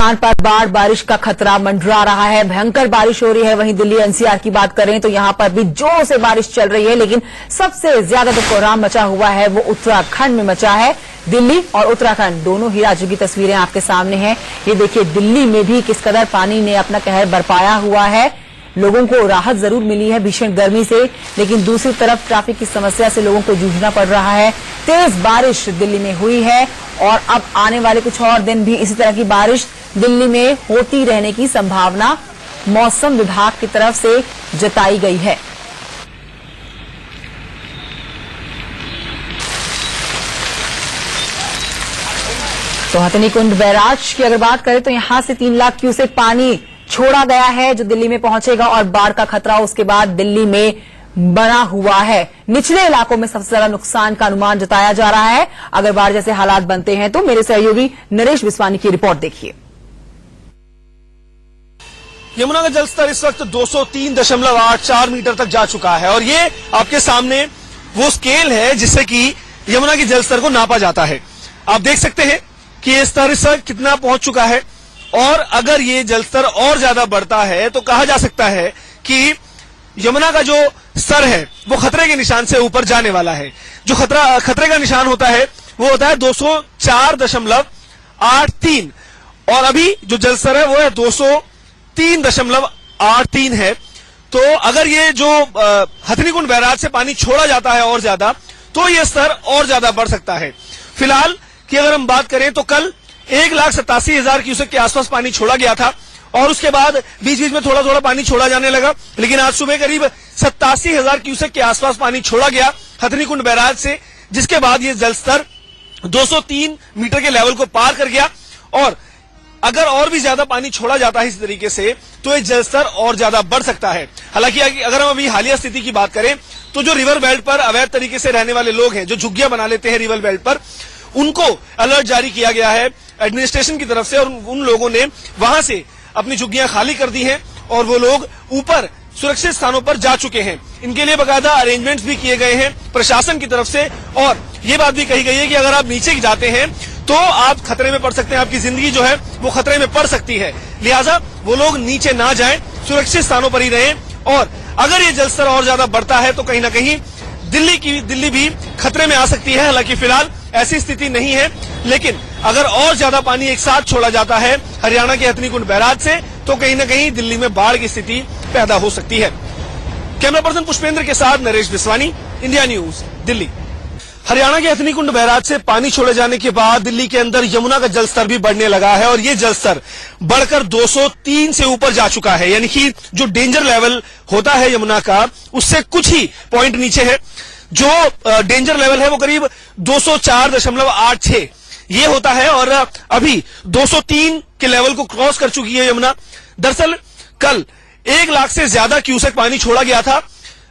स्थान पर बाढ़ बारिश का खतरा मंडरा रहा है। भयंकर बारिश हो रही है। वहीं दिल्ली एनसीआर की बात करें तो यहां पर भी जोर से बारिश चल रही है, लेकिन सबसे ज्यादा जो कोहराम मचा हुआ है वो उत्तराखंड में मचा है। दिल्ली और उत्तराखंड दोनों ही राज्यों की तस्वीरें आपके सामने हैं। ये देखिए दिल्ली में भी किस कदर पानी ने अपना कहर बरपाया हुआ है। लोगों को राहत जरूर मिली है भीषण गर्मी से, लेकिन दूसरी तरफ ट्रैफिक की समस्या से लोगों को जूझना पड़ रहा है। तेज बारिश दिल्ली में हुई है और अब आने वाले कुछ और दिन भी इसी तरह की बारिश दिल्ली में होती रहने की संभावना मौसम विभाग की तरफ से जताई गई है। तो हथनीकुंड बैराज की अगर बात करें तो यहां से 3 लाख क्यूसेक पानी छोड़ा गया है जो दिल्ली में पहुंचेगा और बाढ़ का खतरा उसके बाद दिल्ली में बना हुआ है। निचले इलाकों में सबसे ज्यादा नुकसान का अनुमान जताया जा रहा है। अगर बाढ़ जैसे हालात बनते हैं तो मेरे सहयोगी नरेश बिस्वानी की रिपोर्ट देखिए। यमुना का जलस्तर इस वक्त 203.84 मीटर तक जा चुका है और ये आपके सामने वो स्केल है जिससे कि यमुना के जलस्तर को नापा जाता है। आप देख सकते हैं कि ये स्तर इस वक्त कितना पहुंच चुका है और अगर ये जलस्तर और ज्यादा बढ़ता है तो कहा जा सकता है कि यमुना का जो स्तर है वो खतरे के निशान से ऊपर जाने वाला है। जो खतरे का निशान होता है वो होता है 204.83 और अभी जो जलस्तर है वो है 203.83 है। तो अगर ये जो हथनीकुंड बैराज से पानी छोड़ा जाता है और ज्यादा तो ये स्तर और ज्यादा बढ़ सकता है। फिलहाल की अगर हम बात करें तो कल 1,87,000 क्यूसेक के आसपास पानी छोड़ा गया था और उसके बाद बीच बीच में थोड़ा थोड़ा पानी छोड़ा जाने लगा, लेकिन आज सुबह करीब 87,000 क्यूसेक के आसपास पानी छोड़ा गया हथनीकुंड बैराज से, जिसके बाद ये जलस्तर 203 मीटर के लेवल को पार कर गया। और अगर और भी ज्यादा पानी छोड़ा जाता है इस तरीके से तो ये जलस्तर और ज्यादा बढ़ सकता है। हालांकि अगर हम अभी हालिया स्थिति की बात करें तो जो रिवर बेल्ट पर अवैध तरीके से रहने वाले लोग हैं, जो झुग्गियां बना लेते हैं रिवर बेल्ट पर, उनको अलर्ट जारी किया गया है एडमिनिस्ट्रेशन की तरफ से और उन लोगों ने वहां से अपनी झुग्गियां खाली कर दी हैं और वो लोग ऊपर सुरक्षित स्थानों पर जा चुके हैं। इनके लिए बाकायदा अरेंजमेंट्स भी किए गए हैं प्रशासन की तरफ से और ये बात भी कही गई है कि अगर आप नीचे जाते हैं तो आप खतरे में पड़ सकते हैं, आपकी जिंदगी जो है वो खतरे में पड़ सकती है। लिहाजा वो लोग नीचे ना जाएं, सुरक्षित स्थानों पर ही रहें और अगर ये जलस्तर और ज्यादा बढ़ता है तो कहीं ना कहीं दिल्ली भी खतरे में आ सकती है। हालांकि फिलहाल ऐसी स्थिति नहीं है, लेकिन अगर और ज्यादा पानी एक साथ छोड़ा जाता है हरियाणा के हथनीकुंड बैराज से तो कहीं ना कहीं दिल्ली में बाढ़ की स्थिति पैदा हो सकती है। कैमरा पर्सन पुष्पेंद्र के साथ नरेश बिस्वानी, इंडिया न्यूज, दिल्ली। हरियाणा के हथनीकुंड बैराज से पानी छोड़े जाने के बाद दिल्ली के अंदर यमुना का जलस्तर भी बढ़ने लगा है और ये जलस्तर बढ़कर 203 से ऊपर जा चुका है, यानी कि जो डेंजर लेवल होता है यमुना का उससे कुछ ही पॉइंट नीचे है। जो डेंजर लेवल है वो करीब 204.86 ये होता है और अभी 203 के लेवल को क्रॉस कर चुकी है यमुना। दरअसल कल 1 लाख से ज्यादा क्यूसेक पानी छोड़ा गया था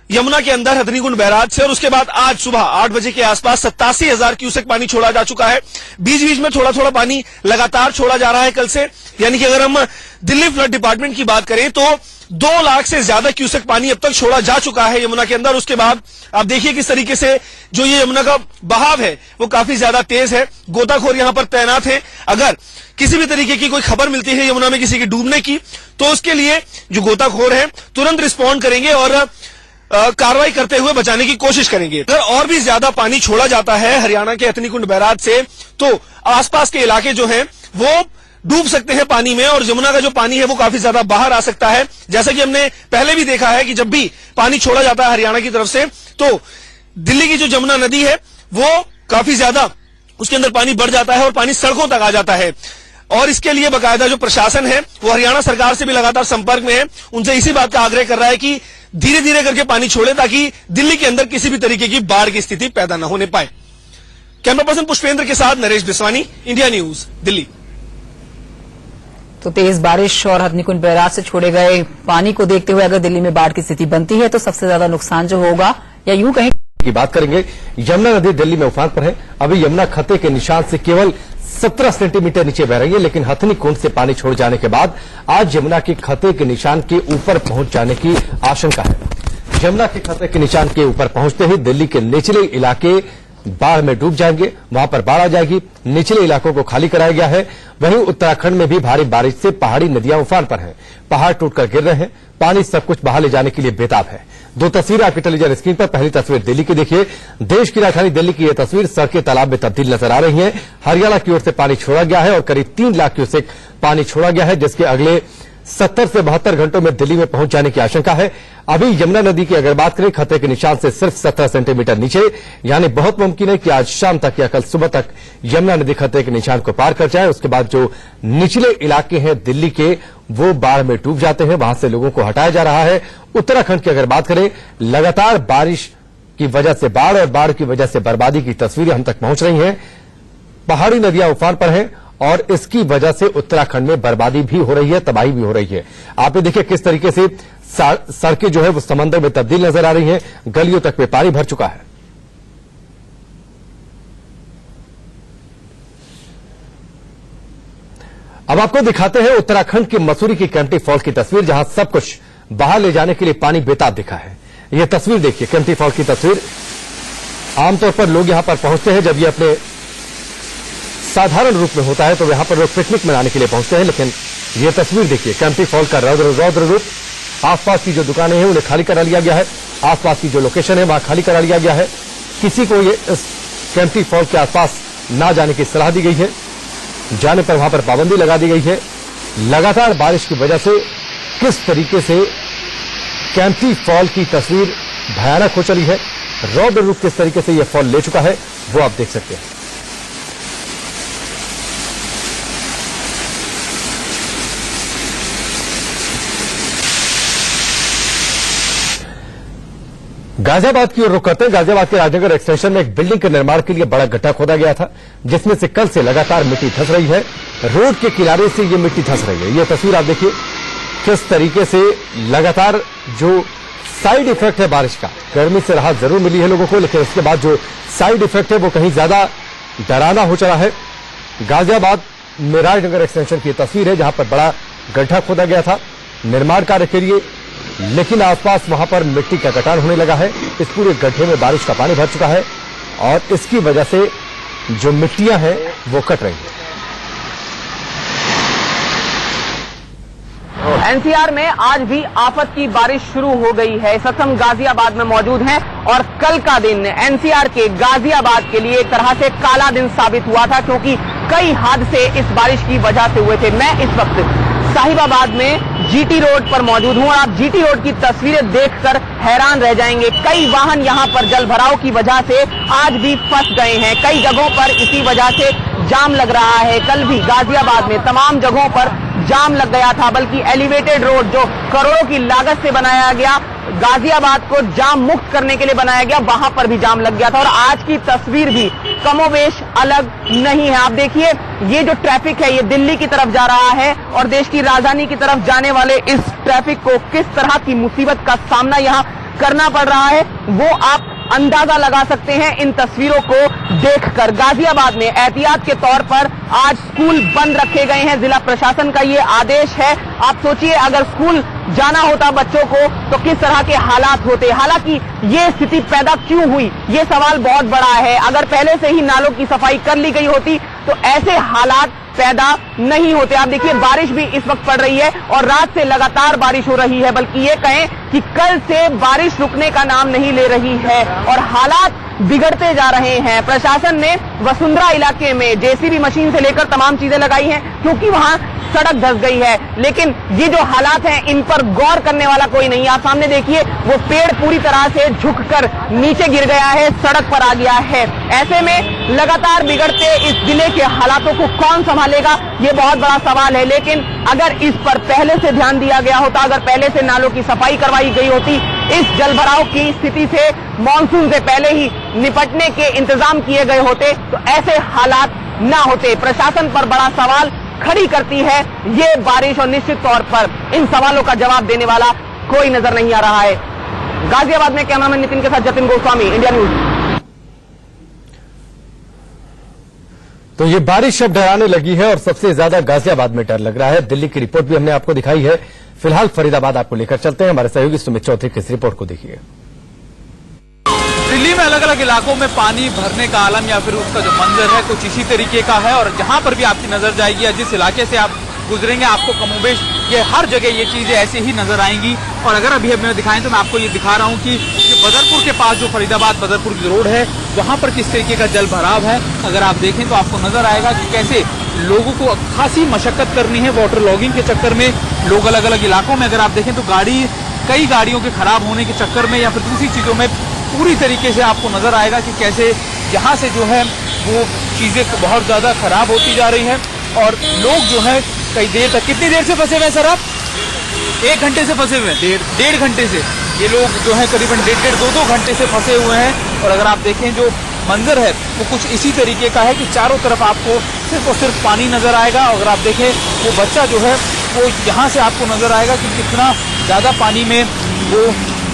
यमुना के अंदर हथनीकुंड बैराज से और उसके बाद आज सुबह 8 बजे के आसपास 87,000 क्यूसेक पानी छोड़ा जा चुका है। बीच बीच में थोड़ा थोड़ा पानी लगातार छोड़ा जा रहा है कल से, यानी कि अगर हम दिल्ली फ्लड डिपार्टमेंट की बात करें तो 2 लाख से ज्यादा क्यूसेक पानी अब तक छोड़ा जा चुका है यमुना के अंदर। उसके बाद आप देखिए किस तरीके से जो ये यमुना का बहाव है वो काफी ज्यादा तेज है। गोताखोर यहां पर तैनात है। अगर किसी भी तरीके की कोई खबर मिलती है यमुना में किसी के डूबने की तो उसके लिए जो गोताखोर है तुरंत रिस्पॉन्ड करेंगे और कार्रवाई करते हुए बचाने की कोशिश करेंगे। अगर और भी ज्यादा पानी छोड़ा जाता है हरियाणा के हथनीकुंड बैराज से तो आसपास के इलाके जो हैं वो डूब सकते हैं पानी में और यमुना का जो पानी है वो काफी ज्यादा बाहर आ सकता है। जैसा कि हमने पहले भी देखा है कि जब भी पानी छोड़ा जाता है हरियाणा की तरफ से तो दिल्ली की जो यमुना नदी है वो काफी ज्यादा उसके अंदर पानी बढ़ जाता है और पानी सड़कों तक आ जाता है। और इसके लिए बाकायदा जो प्रशासन है वो हरियाणा सरकार से भी लगातार संपर्क में है, उनसे इसी बात का आग्रह कर रहा है कि धीरे धीरे करके पानी छोड़े ताकि दिल्ली के अंदर किसी भी तरीके की बाढ़ की स्थिति पैदा न होने पाए। कैमरा पर्सन पुष्पेंद्र के साथ नरेश बिस्वानी, इंडिया न्यूज, दिल्ली। तो तेज बारिश और हथनीकुंड बैराज से छोड़े गए पानी को देखते हुए अगर दिल्ली में बाढ़ की स्थिति बनती है तो सबसे ज्यादा नुकसान जो होगा या यूं कहें की बात करेंगे। यमुना नदी दिल्ली में उफान पर है। अभी यमुना खतरे के निशान से केवल 17 सेंटीमीटर नीचे बह रही है, लेकिन हथनीकुंड से पानी छोड़ जाने के बाद आज यमुना की खतरे के निशान के ऊपर पहुंच जाने की आशंका है। यमुना के खतरे के निशान के ऊपर पहुंचते ही दिल्ली के निचले इलाके बाढ़ में डूब जाएंगे, वहां पर बाढ़ आ जाएगी। निचले इलाकों को खाली कराया गया है। वहीं उत्तराखंड में भी भारी बारिश से पहाड़ी नदियां उफान पर हैं। पहाड़ टूटकर गिर रहे हैं। पानी सब कुछ बहा ले जाने के लिए बेताब है। दो तस्वीरें आपकी टेलीविजन स्क्रीन पर। पहली तस्वीर दिल्ली की देखिए। देश की राजधानी दिल्ली की यह तस्वीर सड़कें तालाब में तब्दील नजर आ रही हैं। हरियाणा की ओर से पानी छोड़ा गया है और करीब 3 लाख क्यूसेक पानी छोड़ा गया है, जिसके अगले 70 से 72 घंटों में दिल्ली में पहुंच जाने की आशंका है। अभी यमुना नदी की अगर बात करें, खतरे के निशान से सिर्फ 17 सेंटीमीटर नीचे, यानी बहुत मुमकिन है कि आज शाम तक या कल सुबह तक यमुना नदी खतरे के निशान को पार कर जाए। उसके बाद जो निचले इलाके हैं दिल्ली के, वो बाढ़ में डूब जाते हैं। वहां से लोगों को हटाया जा रहा है। उत्तराखंड की अगर बात करें, लगातार बारिश की वजह से बाढ़ और बाढ़ की वजह से बर्बादी की तस्वीरें हम तक पहुंच रही हैं। पहाड़ी नदियां उफान पर हैं और इसकी वजह से उत्तराखंड में बर्बादी भी हो रही है, तबाही भी हो रही है। आप ये देखिए किस तरीके से सड़कें जो है वो समंदर में तब्दील नजर आ रही हैं। गलियों तक में पानी भर चुका है। अब आपको दिखाते हैं उत्तराखंड के मसूरी की केम्प्टी फॉल की तस्वीर, जहां सब कुछ बाहर ले जाने के लिए पानी बेताब दिखा है। यह तस्वीर देखिए, केम्प्टी फॉल की तस्वीर। आमतौर पर लोग यहां पर पहुंचते हैं जब ये अपने साधारण रूप में होता है तो यहां पर लोग पिकनिक मनाने के लिए पहुंचते हैं, लेकिन ये तस्वीर देखिए केम्प्टी फॉल का रौद्र रूप। आसपास की जो दुकानें हैं उन्हें खाली करा लिया गया है। आसपास की जो लोकेशन है वहां खाली करा लिया गया है। किसी को ये इस केम्प्टी फॉल के आसपास ना जाने की सलाह दी गई है। जाने पर वहां पर पाबंदी लगा दी गई है। लगातार बारिश की वजह से किस तरीके से केम्प्टी फॉल की तस्वीर भयानक हो चली है, रौद्र रूप किस तरीके से यह फॉल ले चुका है, वो आप देख सकते हैं। गाजियाबाद की ओर रुख करते हैं। गाजियाबाद के राजनगर एक्सटेंशन में एक बिल्डिंग के निर्माण के लिए बड़ा गड्ढा खोदा गया था, जिसमें से कल से लगातार मिट्टी धंस रही है। रोड के किनारे से ये मिट्टी धंस रही है। ये तस्वीर आप देखिए किस तरीके से लगातार जो साइड इफेक्ट है बारिश का। गर्मी से राहत जरूर मिली है लोगों को, लेकिन उसके बाद जो साइड इफेक्ट है वो कहीं ज्यादा डरावना हो चला है। गाजियाबाद में राजनगर एक्सटेंशन की तस्वीर है, जहां पर बड़ा गड्ढा खोदा गया था निर्माण कार्य के लिए, लेकिन आसपास वहां पर मिट्टी का कटान होने लगा है। इस पूरे गड्ढे में बारिश का पानी भर चुका है और इसकी वजह से जो मिट्टियां हैं वो कट रही हैं। एनसीआर में आज भी आफत की बारिश शुरू हो गई है। इस वक्त हम गाजियाबाद में मौजूद हैं और कल का दिन एनसीआर के गाजियाबाद के लिए एक तरह से काला दिन साबित हुआ था, क्योंकि कई हादसे इस बारिश की वजह से हुए थे। मैं इस वक्त साहिबाबाद में जीटी रोड पर मौजूद हूं और आप जीटी रोड की तस्वीरें देखकर हैरान रह जाएंगे। कई वाहन यहां पर जल भराव की वजह से आज भी फंस गए हैं। कई जगहों पर इसी वजह से जाम लग रहा है। कल भी गाजियाबाद में तमाम जगहों पर जाम लग गया था, बल्कि एलिवेटेड रोड जो करोड़ों की लागत से बनाया गया, गाजियाबाद को जाम मुक्त करने के लिए बनाया गया, वहां पर भी जाम लग गया था। और आज की तस्वीर भी कमोवेश अलग नहीं है। आप देखिए ये जो ट्रैफिक है ये दिल्ली की तरफ जा रहा है और देश की राजधानी की तरफ जाने वाले इस ट्रैफिक को किस तरह की मुसीबत का सामना यहां करना पड़ रहा है वो आप अंदाजा लगा सकते हैं इन तस्वीरों को देखकर। गाजियाबाद में एहतियात के तौर पर आज स्कूल बंद रखे गए हैं। जिला प्रशासन का ये आदेश है। आप सोचिए अगर स्कूल जाना होता बच्चों को तो किस तरह के हालात होते। हालांकि ये स्थिति पैदा क्यों हुई ये सवाल बहुत बड़ा है। अगर पहले से ही नालों की सफाई कर ली गई होती तो ऐसे हालात पैदा नहीं होते। आप देखिए बारिश भी इस वक्त पड़ रही है और रात से लगातार बारिश हो रही है, बल्कि ये कहें कि कल से बारिश रुकने का नाम नहीं ले रही है और हालात बिगड़ते जा रहे हैं। प्रशासन ने वसुंधरा इलाके में जेसीबी मशीन से लेकर तमाम चीजें लगाई हैं, क्योंकि वहां सड़क धंस गई है। लेकिन ये जो हालात हैं इन पर गौर करने वाला कोई नहीं। आप सामने देखिए वो पेड़ पूरी तरह से झुककर नीचे गिर गया है, सड़क पर आ गया है। ऐसे में लगातार बिगड़ते इस जिले के हालातों को कौन संभालेगा ये बहुत बड़ा सवाल है। लेकिन अगर इस पर पहले से ध्यान दिया गया होता, अगर पहले से नालों की सफाई करवाई गई होती, इस जलभराव की स्थिति से मानसून से पहले ही निपटने के इंतजाम किए गए होते तो ऐसे हालात ना होते। प्रशासन पर बड़ा सवाल खड़ी करती है ये बारिश और निश्चित तौर पर इन सवालों का जवाब देने वाला कोई नजर नहीं आ रहा है। गाजियाबाद में कैमरामैन नितिन के साथ जतिन गोस्वामी, इंडिया न्यूज। तो ये बारिश अब डराने लगी है और सबसे ज्यादा गाजियाबाद में डर लग रहा है। दिल्ली की रिपोर्ट भी हमने आपको दिखाई है। फिलहाल फरीदाबाद आपको लेकर चलते हैं। हमारे सहयोगी सुमित चौधरी की इस रिपोर्ट को देखिए। दिल्ली में अलग अलग इलाकों में पानी भरने का आलम या फिर उसका जो मंजर है कुछ इसी तरीके का है। और जहां पर भी आपकी नजर जाएगी या जिस इलाके से आप गुजरेंगे आपको कमोबेश ये हर जगह ये चीजें ऐसे ही नजर आएंगी। और अगर अभी हमें दिखाएं तो मैं आपको ये दिखा रहा हूँ कि बदरपुर के पास जो फरीदाबाद बदरपुर की रोड है वहां पर किस तरीके का जल भराव है। अगर आप देखें तो आपको नजर आएगा कि कैसे लोगों को खासी मशक्कत करनी है वाटर लॉगिंग के चक्कर में। लोग अलग अलग इलाकों में अगर आप देखें तो कई गाड़ियों के खराब होने के चक्कर में या फिर दूसरी चीजों में पूरी तरीके से आपको नजर आएगा कि कैसे यहाँ से जो है वो चीजें बहुत ज्यादा खराब होती जा रही है। और लोग जो है कई देर तक, कितनी देर से फंसे हुए हैं सर आप? 1 घंटे से फंसे हुए हैं, डेढ़ घंटे से ये लोग जो है करीबन 1.5-2 घंटे से फंसे हुए हैं। और अगर आप देखें जो मंजर है वो कुछ इसी तरीके का है कि चारों तरफ आपको सिर्फ और सिर्फ पानी नजर आएगा। अगर आप देखें वो बच्चा जो है वो यहाँ से आपको नजर आएगा कि कितना ज्यादा पानी में वो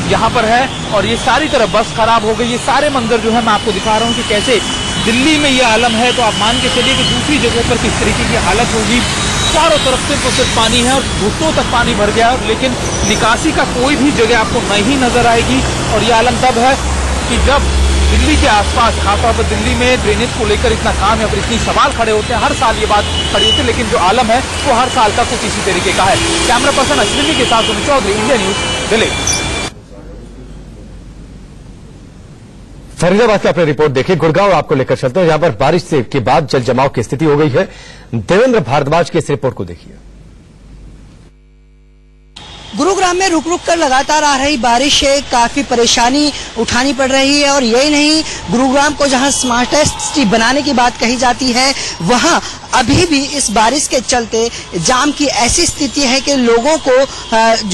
यहाँ पर है। और ये सारी तरफ बस खराब हो गई। ये सारे मंजर जो है मैं आपको दिखा रहा हूँ कि कैसे दिल्ली में ये आलम है। तो आप मान के चलिए कि दूसरी जगह पर किस तरीके की हालत होगी। चारों तरफ सिर्फ और सिर्फ पानी है और घुटनों तक पानी भर गया, लेकिन निकासी का कोई भी जगह आपको नहीं नजर आएगी। और ये आलम तब है कि जब दिल्ली के आसपास खासतौर पर दिल्ली में ड्रेनेज को लेकर इतना काम या फिर इतनी सवाल खड़े होते हैं। हर साल ये बात खड़ी होती है, लेकिन जो आलम है वो हर साल का कुछ इसी तरीके का है। कैमरा पर्सन अश्विनी के साथ सुमित चौधरी, इंडिया न्यूज, दिल्ली। फरीदाबाद की आपने रिपोर्ट देखी। गुड़गांव आपको लेकर चलते हैं, जहां पर बारिश से के बाद जल जमाव की स्थिति हो गई है। देवेंद्र भारद्वाज की इस रिपोर्ट को देखिए। गुरुग्राम में रुक रुक कर लगातार आ रही बारिश से काफी परेशानी उठानी पड़ रही है। और यही नहीं, गुरुग्राम को जहां स्मार्टेस्ट सिटी बनाने की बात कही जाती है वहां अभी भी इस बारिश के चलते जाम की ऐसी स्थिति है कि लोगों को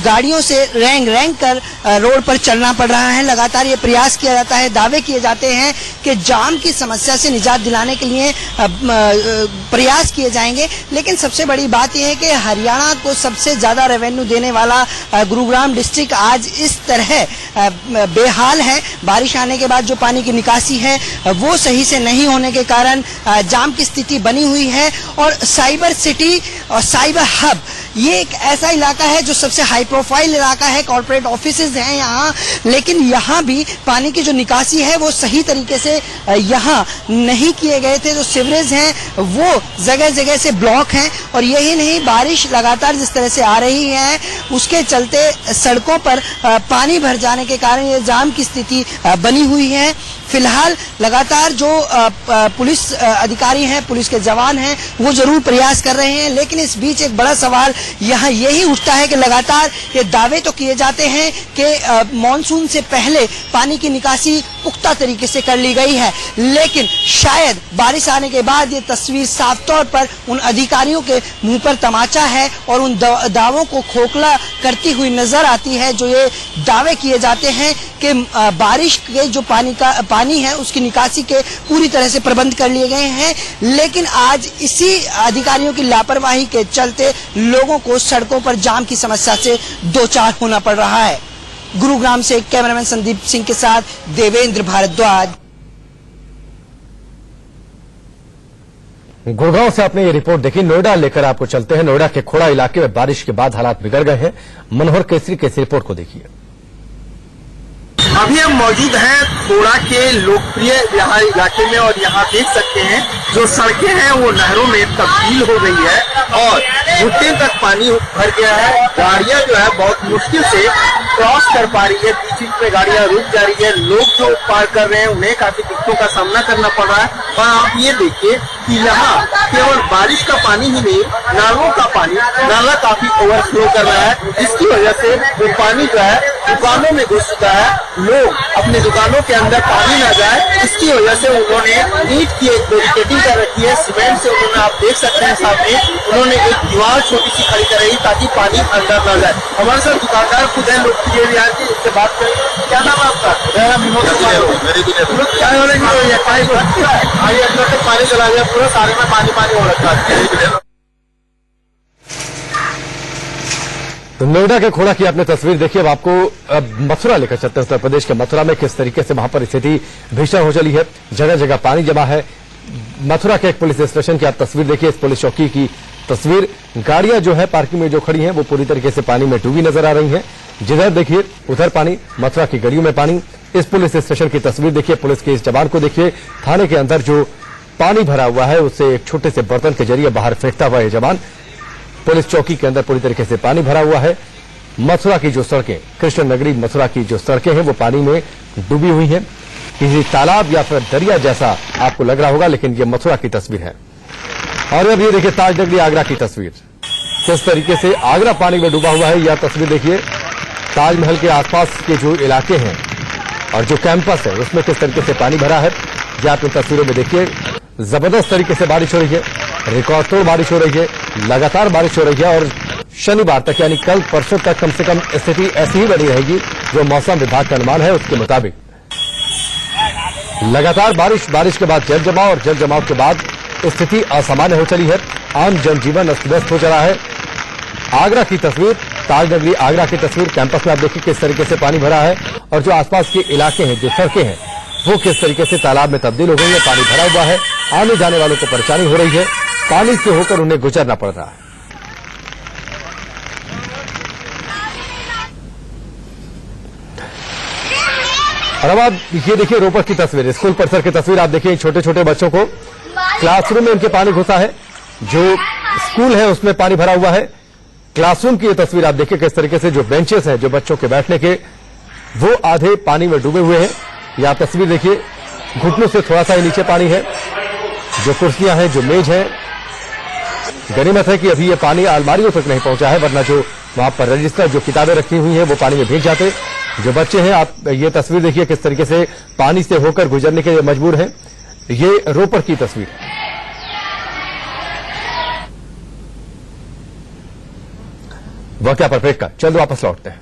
गाड़ियों से रेंग कर रोड पर चलना पड़ रहा है। लगातार ये प्रयास किया जाता है, दावे किए जाते हैं कि जाम की समस्या से निजात दिलाने के लिए प्रयास किए जाएंगे। लेकिन सबसे बड़ी बात यह है कि हरियाणा को सबसे ज्यादा रेवेन्यू देने वाला गुरुग्राम डिस्ट्रिक्ट आज इस तरह बेहाल है। बारिश आने के बाद जो पानी की निकासी है वो सही से नहीं होने के कारण जाम की स्थिति बनी हुई है। और साइबर सिटी और साइबर हब ये एक ऐसा इलाका है जो सबसे हाई प्रोफाइल इलाका है, कॉर्पोरेट ऑफिसेज हैं यहाँ, लेकिन यहाँ भी पानी की जो निकासी है वो सही तरीके से यहाँ नहीं किए गए थे। जो सीवरेज हैं वो जगह जगह से ब्लॉक हैं। और यही नहीं, बारिश लगातार जिस तरह से आ रही है उसके चलते सड़कों पर पानी भर जाने के कारण ये जाम की स्थिति बनी हुई है। फिलहाल लगातार जो पुलिस अधिकारी हैं, पुलिस के जवान हैं, वो जरूर प्रयास कर रहे हैं। लेकिन इस बीच एक बड़ा सवाल यहाँ यही उठता है कि लगातार ये दावे तो किए जाते हैं कि मॉनसून से पहले पानी की निकासी पुख्ता तरीके से कर ली गई है, लेकिन शायद बारिश आने के बाद ये तस्वीर साफ तौर पर उन अधिकारियों के मुंह पर तमाचा है और उन दावों को खोखला करती हुई नजर आती है जो ये दावे किए जाते हैं कि बारिश के जो पानी है उसकी निकासी के पूरी तरह से प्रबंध कर लिए गए हैं। लेकिन आज इसी अधिकारियों की लापरवाही के चलते लोगों को सड़कों पर जाम की समस्या से दो चार होना पड़ रहा है। गुरुग्राम से कैमरामैन संदीप सिंह के साथ देवेंद्र भारद्वाज। गुड़गांव से आपने ये रिपोर्ट देखी। नोएडा लेकर आपको चलते हैं। नोएडा के खोड़ा इलाके में बारिश के बाद हालात बिगड़ गए हैं। मनोहर केसरी के इस रिपोर्ट को देखिए। अभी हम मौजूद हैं खोड़ा के लोकप्रिय यहाँ इलाके में और यहाँ देख सकते हैं जो सड़कें हैं वो नहरों में तब्दील हो गई है और घुटने तक पानी भर गया है। गाड़ियां जो है बहुत मुश्किल से क्रॉस कर पा रही है, बीच बीच में गाड़ियां रुक जा रही है। लोग जो पार कर रहे हैं उन्हें काफी दिक्कतों का सामना करना पड़ रहा है। और आप ये देखिए कि यहाँ केवल बारिश का पानी ही नहीं, नालों का पानी, नाला काफी ओवरफ्लो कर रहा है, जिसकी वजह से वो पानी जो है दुकानों में घुस चुका है। लोग अपने दुकानों के अंदर पानी ना जाए इसकी वजह से उन्होंने ईंट की एक बैरिकेडिंग कर रखी है। सीमेंट से उन्होंने, आप देख सकते हैं सामने, उन्होंने एक दीवार छोटी सी खड़ी कर रही ताकि पानी अंदर न जाए। हमारे साथ दुकानदार खुद है, लोकप्रिय बिहार की, इससे बात करें। क्या नाम है आपका? मेरा विनोद कुमार। क्या हो रहा है? अंदर तक पानी चला गया, पूरा सारे में पानी पानी हो रखा है। तो नोएडा के खोड़ा की आपने तस्वीर देखी। अब आपको मथुरा लेकर चलते हैं। उत्तर प्रदेश के मथुरा में किस तरीके से वहां पर स्थिति भीषण हो चली है, जगह जगह पानी जमा है। मथुरा के एक पुलिस स्टेशन की आप तस्वीर देखिए, इस पुलिस चौकी की तस्वीर। गाड़ियां जो है पार्किंग में जो खड़ी हैं वो पूरी तरीके से पानी में डूबी नजर आ रही हैं। जिधर देखिए उधर पानी, मथुरा की गलियों में पानी। इस पुलिस स्टेशन की तस्वीर देखिए, पुलिस के इस जवान को देखिए, थाने के अंदर जो पानी भरा हुआ है उसे एक छोटे से बर्तन के जरिए बाहर फेंकता हुआ ये जवान। पुलिस चौकी के अंदर पूरी तरीके से पानी भरा हुआ है। मथुरा की जो सड़कें, कृष्ण नगरी मथुरा की जो सड़कें हैं वो पानी में डूबी हुई हैं। किसी तालाब या फिर दरिया जैसा आपको लग रहा होगा, लेकिन ये मथुरा की तस्वीर है। और अब ये देखिए ताजनगरी आगरा की तस्वीर, किस तरीके से आगरा पानी में डूबा हुआ है। यह तस्वीर देखिए, ताजमहल के आसपास के जो इलाके हैं और जो कैंपस है उसमें किस तरीके से पानी भरा है, ये आप इन तस्वीरों में देखिए। जबरदस्त तरीके से बारिश हो रही है, रिकॉर्ड तोड़ बारिश हो रही है, लगातार बारिश हो रही है और शनिवार तक यानी कल परसों तक कम से कम स्थिति ऐसी ही बनी रहेगी जो मौसम विभाग का अनुमान है उसके मुताबिक। लगातार बारिश के बाद जल जमाव और जल जमाव के बाद स्थिति असामान्य हो चली है। आम जनजीवन अस्त व्यस्त हो चला है। आगरा की तस्वीर, ताजनगरी आगरा की तस्वीर, कैंपस में आप देखिए किस तरीके से पानी भरा है और जो आसपास के इलाके हैं, जो सड़कें हैं, वो किस तरीके से तालाब में तब्दील हो गई है। पानी भरा हुआ है, आने जाने वालों को परेशानी हो रही है, पानी से होकर उन्हें गुजरना पड़ रहा है। और अब आप ये देखिए रोपड़ की तस्वीर, स्कूल परिसर की तस्वीर आप देखिए। छोटे छोटे बच्चों को क्लासरूम में उनके पानी घुसा है, जो स्कूल है उसमें पानी भरा हुआ है। क्लासरूम की ये तस्वीर आप देखिए किस तरीके से जो बेंचेस हैं, जो बच्चों के बैठने के, वो आधे पानी में डूबे हुए हैं। ये आप तस्वीर देखिए, घुटनों से थोड़ा सा ही नीचे पानी है। जो कुर्सियां हैं, जो मेज है, गनीमत है कि अभी ये पानी अलमारियों तक नहीं पहुंचा है, वरना जो वहां पर रजिस्टर, जो किताबें रखी हुई हैं, वो पानी में भीग जाते। जो बच्चे हैं, आप ये तस्वीर देखिए किस तरीके से पानी से होकर गुजरने के लिए मजबूर हैं। ये रोपड़ की तस्वीर है। वह क्या पर ब्रेक का, जल्द वापस लौटते हैं।